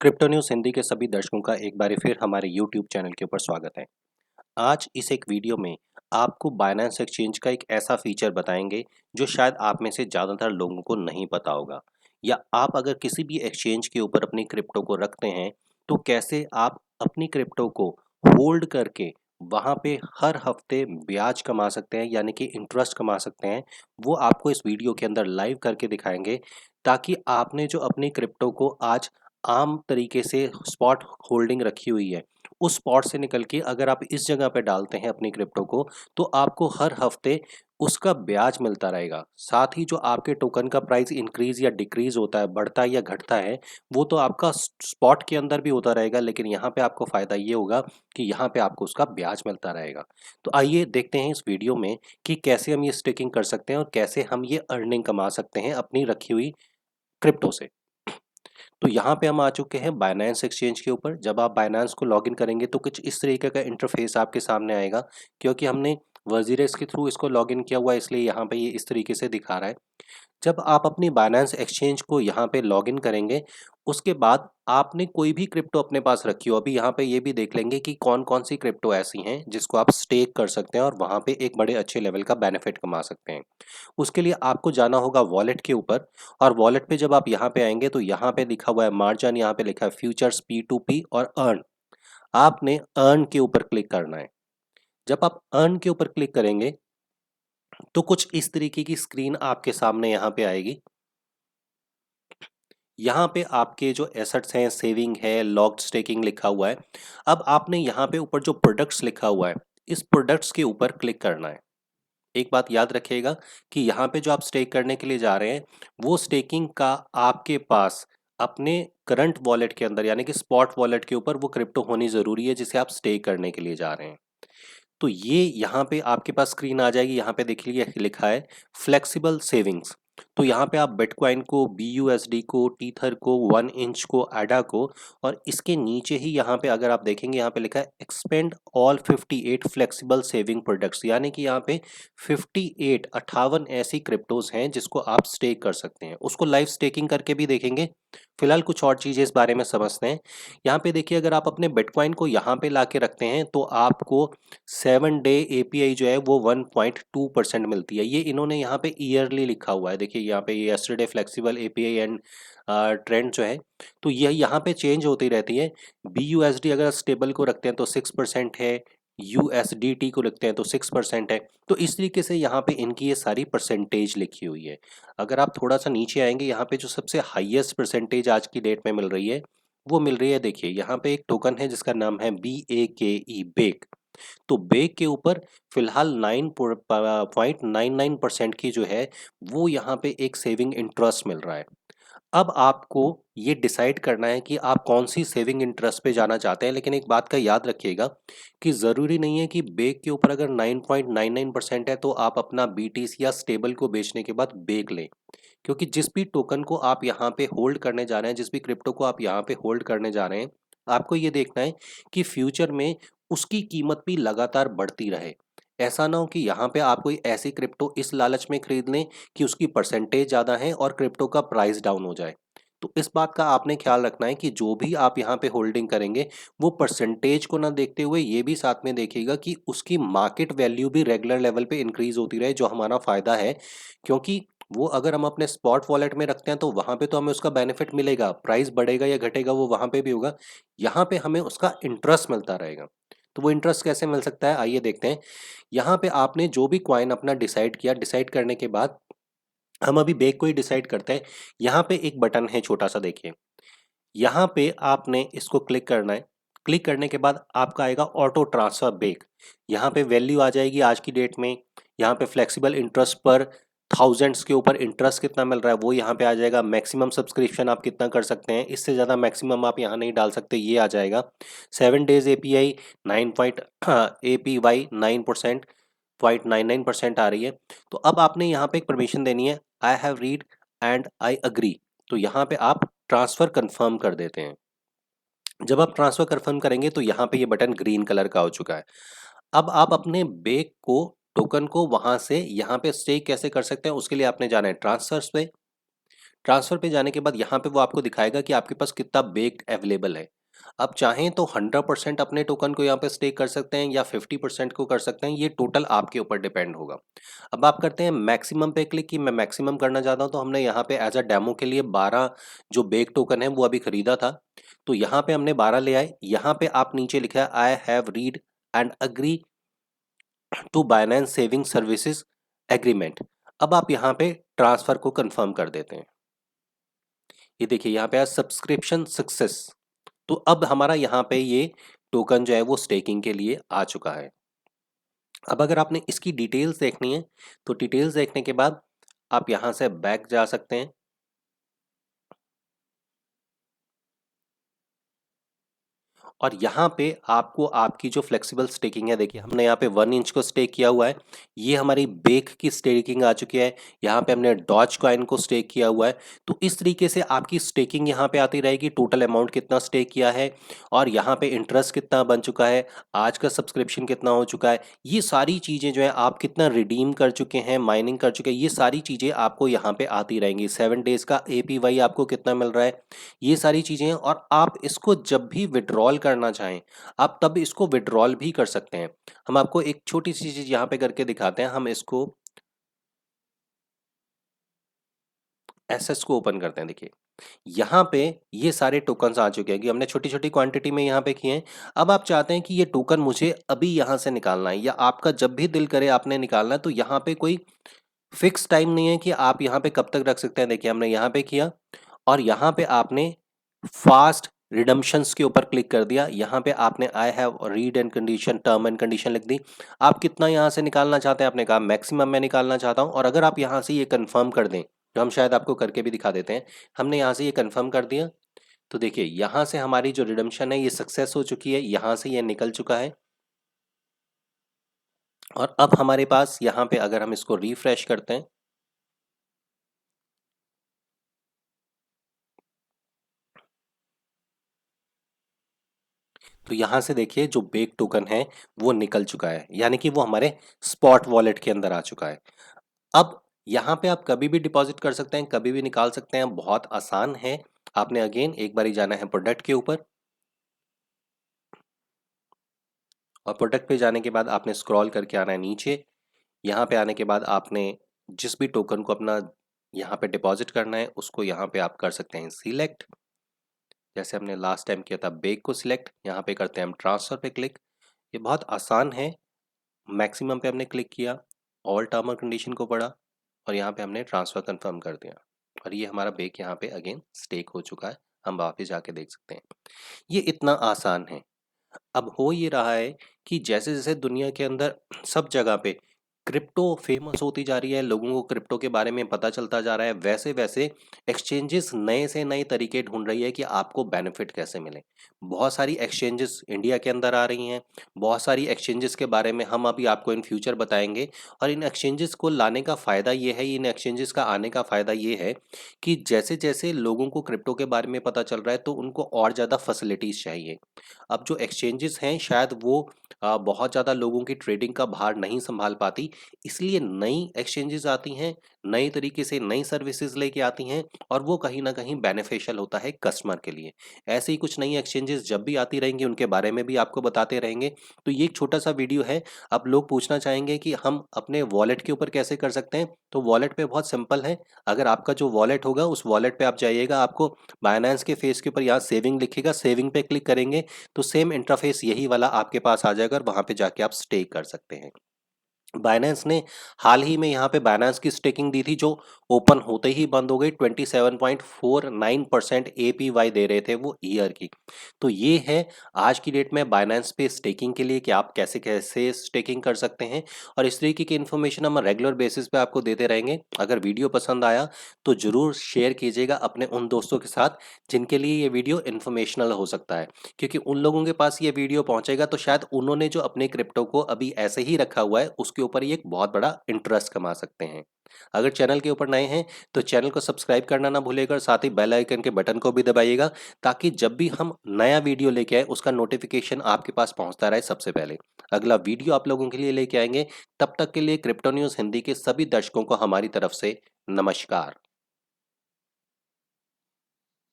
Crypto news Hindi के सभी दर्शकों का एक बार फिर हमारे यूट्यूब चैनल के ऊपर स्वागत है। आज इस एक वीडियो में आपको बाइनेंस एक्सचेंज का एक ऐसा फीचर बताएंगे जो शायद आप में से ज़्यादातर लोगों को नहीं पता होगा, या आप अगर किसी भी एक्सचेंज के ऊपर अपनी क्रिप्टो को रखते हैं तो कैसे आप अपनी क्रिप्टो को होल्ड करके वहाँ पे हर हफ्ते ब्याज कमा सकते हैं, यानी कि इंटरेस्ट कमा सकते हैं। वो आपको इस वीडियो के अंदर लाइव करके दिखाएंगे, ताकि आपने जो अपनी क्रिप्टो को आज आम तरीके से स्पॉट होल्डिंग रखी हुई है, उस स्पॉट से निकल के अगर आप इस जगह पे डालते हैं अपनी क्रिप्टो को, तो आपको हर हफ्ते उसका ब्याज मिलता रहेगा। साथ ही जो आपके टोकन का प्राइस इंक्रीज या डिक्रीज होता है, बढ़ता है या घटता है, वो तो आपका स्पॉट के अंदर भी होता रहेगा, लेकिन यहाँ पे आपको फायदा ये होगा कि यहाँ पे आपको उसका ब्याज मिलता रहेगा। तो आइए देखते हैं इस वीडियो में कि कैसे हम ये स्टेकिंग कर सकते हैं और कैसे हम ये अर्निंग कमा सकते हैं अपनी रखी हुई क्रिप्टो से। तो यहाँ पे हम आ चुके हैं बाइनेंस एक्सचेंज के ऊपर। जब आप बाइनेंस को लॉगिन करेंगे तो कुछ इस तरीके का इंटरफेस आपके सामने आएगा। क्योंकि हमने वजीरेस के थ्रू इसको लॉगिन किया हुआ है, इसलिए यहाँ पे ये इस तरीके से दिखा रहा है। जब आप अपनी बाइनेंस एक्सचेंज को यहाँ पे लॉगिन करेंगे, उसके बाद आपने कोई भी क्रिप्टो अपने पास रखी हो, अभी यहाँ पे ये भी देख लेंगे कि कौन कौन सी क्रिप्टो ऐसी हैं जिसको आप स्टेक कर सकते हैं और वहाँ पे एक बड़े अच्छे लेवल का बेनिफिट कमा सकते हैं। उसके लिए आपको जाना होगा वॉलेट के ऊपर, और वॉलेट पे जब आप यहाँ पे आएंगे तो यहाँ पे लिखा हुआ है मार्जिन, यहाँ पे लिखा है फ्यूचर्स P2P और अर्न। आपने अर्न के ऊपर क्लिक करना है। जब आप अर्न के ऊपर क्लिक करेंगे तो कुछ इस तरीके की स्क्रीन आपके सामने यहाँ पे आएगी। यहाँ पे आपके जो एसेट्स हैं, सेविंग है, लॉक्ड स्टेकिंग लिखा हुआ है। अब आपने यहाँ पे ऊपर जो प्रोडक्ट्स लिखा हुआ है, इस प्रोडक्ट्स के ऊपर क्लिक करना है। एक बात याद रखिएगा कि यहाँ पे जो आप स्टेक करने के लिए जा रहे हैं, वो स्टेकिंग का आपके पास अपने करंट वॉलेट के अंदर, यानी कि स्पॉट वॉलेट के ऊपर वो क्रिप्टो होनी ज़रूरी है जिसे आप स्टेक करने के लिए जा रहे हैं। तो ये यहाँ पे आपके पास स्क्रीन आ जाएगी। यहाँ पे देखिए लिखा है फ्लेक्सिबल सेविंग्स। तो यहाँ पे आप बिटकॉइन को, BUSD को, टीथर को, 1 इंच को, एडा को, और इसके नीचे ही यहाँ पे अगर आप देखेंगे यहाँ पे लिखा है expand all 58 flexible saving products, यानी कि यहाँ पे 58 ऐसी क्रिप्टोज हैं जिसको आप स्टेक कर सकते हैं। उसको लाइव स्टेकिंग करके भी देखेंगे। फिलहाल कुछ और चीज़ें इस बारे में समझते हैं। यहाँ पे देखिए, अगर आप अपने बिटकॉइन को यहाँ पे ला के रखते हैं तो आपको 7 डे API जो है वो 1.2% मिलती है। ये इन्होंने यहाँ पे ईयरली लिखा हुआ है। देखिए यहाँ पे ये yesterday flexible API and trend जो है, तो यह यहाँ पे चेंज होती रहती है। BUSD अगर स्टेबल को रखते हैं तो 6% है, USDT को रखते हैं तो 6% है। तो इस तरीके से यहाँ पे इनकी ये सारी परसेंटेज लिखी हुई है। अगर आप थोड़ा सा नीचे आएंगे, यहाँ पे जो सबसे हाईएस्ट परसेंटेज आज की डेट में मिल रही है, वो मिल रही है, देखिए यहाँ पे एक टोकन है जिसका नाम है BAKE, बेक। तो बेक के ऊपर फिलहाल 9.99% की जो है वो यहाँ पे एक सेविंग इंटरेस्ट मिल रहा है। अब आपको ये डिसाइड करना है कि आप कौन सी सेविंग इंटरेस्ट पे जाना चाहते हैं, लेकिन एक बात का याद रखिएगा कि ज़रूरी नहीं है कि बेक के ऊपर अगर 9.99% है तो आप अपना BTC या स्टेबल को बेचने के बाद बेक लें। क्योंकि जिस भी टोकन को आप यहाँ पे होल्ड करने जा रहे हैं, जिस भी क्रिप्टो को आप यहाँ पे होल्ड करने जा रहे हैं, आपको ये देखना है कि फ्यूचर में उसकी कीमत भी लगातार बढ़ती रहे। ऐसा ना हो कि यहाँ पे आप कोई ऐसी क्रिप्टो इस लालच में खरीद लें कि उसकी परसेंटेज ज़्यादा है और क्रिप्टो का प्राइस डाउन हो जाए। तो इस बात का आपने ख्याल रखना है कि जो भी आप यहाँ पे होल्डिंग करेंगे, वो परसेंटेज को ना देखते हुए ये भी साथ में देखिएगा कि उसकी मार्केट वैल्यू भी रेगुलर लेवल पे इंक्रीज होती रहे, जो हमारा फायदा है। क्योंकि वो अगर हम अपने स्पॉट वॉलेट में रखते हैं तो वहाँ पे तो हमें उसका बेनिफिट मिलेगा, प्राइस बढ़ेगा या घटेगा वो वहाँ पे भी होगा। यहाँ पे हमें उसका इंटरेस्ट मिलता रहेगा। तो वो इंटरेस्ट कैसे मिल सकता है, आइए देखते हैं। यहाँ पे आपने जो भी कॉइन अपना डिसाइड किया, डिसाइड करने के बाद हम अभी बेक को ही डिसाइड करते हैं। यहाँ पे एक बटन है छोटा सा, देखिए यहाँ पे आपने इसको क्लिक करना है। क्लिक करने के बाद आपका आएगा ऑटो ट्रांसफर बेक। यहाँ पे वैल्यू आ जाएगी आज की डेट में। यहाँ पे फ्लेक्सिबल इंटरेस्ट पर थाउजेंड्स के ऊपर इंटरेस्ट कितना मिल रहा है वो यहाँ पे आ जाएगा। मैक्सिमम सब्सक्रिप्शन आप कितना कर सकते हैं, इससे ज़्यादा मैक्सिमम आप यहाँ नहीं डाल सकते, ये आ जाएगा। 7 डेज API 9 पॉइंट APY 9.99% आ रही है। तो अब आपने यहाँ पे एक परमिशन देनी है, I have read and I agree. तो यहाँ पे आप ट्रांसफ़र कंफर्म कर देते हैं। जब आप ट्रांसफ़र कंफर्म करेंगे तो यहाँ पे ये बटन ग्रीन कलर का हो चुका है। अब आप अपने बेक को, टोकन को वहाँ से यहाँ पे स्टेक कैसे कर सकते हैं, उसके लिए आपने जाना है ट्रांसफर्स पे। ट्रांसफ़र पे जाने के बाद यहाँ पे वो आपको दिखाएगा कि आपके पास कितना बेक्ड अवेलेबल है। आप चाहें तो 100% अपने टोकन को यहाँ पे स्टेक कर सकते हैं या 50% को कर सकते हैं, ये टोटल आपके ऊपर डिपेंड होगा। अब आप करते हैं मैक्सिमम पे क्लिक कि मैं मैक्सिमम करना चाहता हूँ, तो हमने यहाँ पे एज़ अ डेमो के लिए 12 जो बेक टोकन है वो अभी खरीदा था। तो यहाँ पे हमने 12 ले आए। यहाँ पे आप नीचे लिखा है I have read and agree to Binance saving services agreement. अब आप यहाँ पे ट्रांसफ़र को कंफर्म कर देते हैं। ये देखिए यहाँ पे सब्सक्रिप्शन सक्सेस। तो अब हमारा यहाँ पे ये टोकन जो है वो स्टेकिंग के लिए आ चुका है। अब अगर आपने इसकी डिटेल्स देखनी है तो डिटेल्स देखने के बाद आप यहाँ से बैक जा सकते हैं और यहाँ पे आपको आपकी जो फ्लेक्सिबल स्टेकिंग है, देखिए हमने यहाँ पे 1 इंच को स्टेक किया हुआ है। ये हमारी बेक की स्टेकिंग आ चुकी है। यहाँ पे हमने डॉज कॉइन को स्टेक किया हुआ है। तो इस तरीके से आपकी स्टेकिंग यहाँ पे आती रहेगी, टोटल अमाउंट कितना स्टेक किया है और यहाँ पे इंटरेस्ट कितना बन चुका है, आज का सब्सक्रिप्शन कितना हो चुका है, ये सारी चीज़ें जो है आप कितना रिडीम कर चुके हैं, माइनिंग कर चुके हैं, ये सारी चीज़ें आपको यहाँ पे आती रहेंगी। 7 डेज़ का APY आपको कितना मिल रहा है, ये सारी चीज़ें हैं और आप इसको जब भी विड्रॉल करना चाहें, आप तब इसको विड्रॉल भी कर सकते हैं। हम आपको एक छोटी-सी चीज़ यहाँ पे करके दिखाते हैं। हम इसको एसएस को ओपन करते हैं। देखिए, यहाँ पे ये सारे टोकन्स आ चुके हैं कि हमने छोटी-छोटी क्वांटिटी में यहाँ पे किए हैं। अब आप चाहते हैं कि ये टोकन मुझे अभी यहाँ से निकालना है या आपका जब भी दिल करे आपने निकालना है, तो यहाँ पे कोई फिक्स टाइम नहीं है कि आप यहाँ पे कब तक रख सकते हैं। देखिए, हमने यहाँ पे किया और यहाँ पे आपने फास्ट रिडम्पशंस के ऊपर क्लिक कर दिया। यहाँ पे आपने आई have read and condition term and condition लिख दी। आप कितना यहाँ से निकालना चाहते हैं, आपने कहा मैक्सिमम मैं निकालना चाहता हूँ और अगर आप यहाँ से ये कंफर्म कर दें, तो हम शायद आपको करके भी दिखा देते हैं। हमने यहाँ से ये कंफर्म कर दिया, तो देखिए यहाँ से हमारी जो रिडम्पशन है ये सक्सेस हो चुकी है, यहाँ से ये निकल चुका है और अब हमारे पास यहाँ पे अगर हम इसको रिफ्रेश करते हैं, तो यहाँ से देखिए जो बेक टोकन है वो निकल चुका है, यानी कि वो हमारे स्पॉट वॉलेट के अंदर आ चुका है। अब यहाँ पे आप कभी भी डिपॉजिट कर सकते हैं, कभी भी निकाल सकते हैं, बहुत आसान है। आपने अगेन एक बारी जाना है प्रोडक्ट के ऊपर और प्रोडक्ट पे जाने के बाद आपने स्क्रॉल करके आना है नीचे। यहाँ पे आने के बाद आपने जिस भी टोकन को अपना यहाँ पे डिपॉजिट करना है उसको यहाँ पे आप कर सकते हैं सिलेक्ट। जैसे हमने लास्ट टाइम किया था बेक को सिलेक्ट, यहाँ पे करते हैं हम ट्रांसफ़र पे क्लिक। ये बहुत आसान है। मैक्सिमम पे हमने क्लिक किया, ऑल टर्म और कंडीशन को पढ़ा और यहाँ पे हमने ट्रांसफ़र कंफर्म कर दिया और ये हमारा बेक यहाँ पे अगेन स्टेक हो चुका है। हम वापस जाके देख सकते हैं। ये इतना आसान है। अब हो ये रहा है कि जैसे-जैसे दुनिया के अंदर सब जगह पे क्रिप्टो फेमस होती जा रही है, लोगों को क्रिप्टो के बारे में पता चलता जा रहा है, वैसे-वैसे एक्सचेंजेस नए से नए तरीके ढूँढ रही है कि आपको बेनिफिट कैसे मिले। बहुत सारी एक्सचेंजेस इंडिया के अंदर आ रही हैं, बहुत सारी एक्सचेंजेस के बारे में हम अभी आपको इन फ्यूचर बताएँगे और इन एक्सचेंजेस को लाने का फ़ायदा ये है, इन एक्सचेंजेस का आने का फ़ायदा ये है कि जैसे-जैसे लोगों को क्रिप्टो के बारे में पता चल रहा है, तो उनको और ज़्यादा फैसिलिटीज़ चाहिए। अब जो एक्सचेंजेस हैं शायद वो बहुत ज़्यादा लोगों की ट्रेडिंग का भार नहीं सँभाल पाती, इसलिए नई एक्सचेंजेस आती हैं, नए तरीके से नई सर्विसेज़ लेके आती हैं और वो कहीं न कहीं बेनिफिशियल होता है कस्टमर के लिए। ऐसे ही कुछ नई एक्सचेंजेस जब भी आती रहेंगी उनके बारे में भी आपको बताते रहेंगे। तो ये एक छोटा-सा वीडियो है। अब लोग पूछना चाहेंगे कि हम अपने वॉलेट के ऊपर कैसे कर सकते हैं? तो वॉलेट पे बहुत सिंपल है। अगर आपका जो वॉलेट होगा उस वॉलेट पे आप जाइएगा, आपको बायनेंस के फेस के ऊपर यहाँ सेविंग लिखेगा, सेविंग पे क्लिक करेंगे तो सेम इंटरफेस यही वाला आपके पास आ जाएगा और वहाँ पे जाके आप स्टेक कर सकते हैं। बायनेंस ने हाल ही में यहाँ पे बायनेंस की स्टेकिंग दी थी जो ओपन होते ही बंद हो गई। 27.49% APY दे रहे थे वो ईयर की। तो ये है आज की डेट में बायनेंस पे स्टेकिंग के लिए कि आप कैसे-कैसे स्टेकिंग कर सकते हैं और इस तरीके की इन्फॉर्मेशन हम रेगुलर बेसिस पे आपको देते रहेंगे। अगर वीडियो पसंद आया तो ज़रूर शेयर कीजिएगा अपने उन दोस्तों के साथ जिनके लिए ये वीडियो इन्फॉर्मेशनल हो सकता है। क्योंकि उन लोगों के पास ये वीडियो पहुँचेगा तो शायद उन्होंने जो अपने क्रिप्टो को अभी ऐसे ही रखा हुआ है उसके ऊपर ये एक बहुत बड़ा इंटरेस्ट कमा सकते हैं। अगर चैनल के ऊपर नए हैं तो चैनल को सब्सक्राइब करना ना भूलिएगा और साथ ही बेल आइकन के बटन को भी दबाइएगा ताकि जब भी हम नया वीडियो लेके आए उसका नोटिफिकेशन आपके पास पहुंचता रहे सबसे पहले। अगला वीडियो आप लोगों के लिए लेके आएंगे। तब तक के लिए क्रिप्टो न्यूज़ हिंदी के सभी दर्शकों को हमारी तरफ से नमस्कार।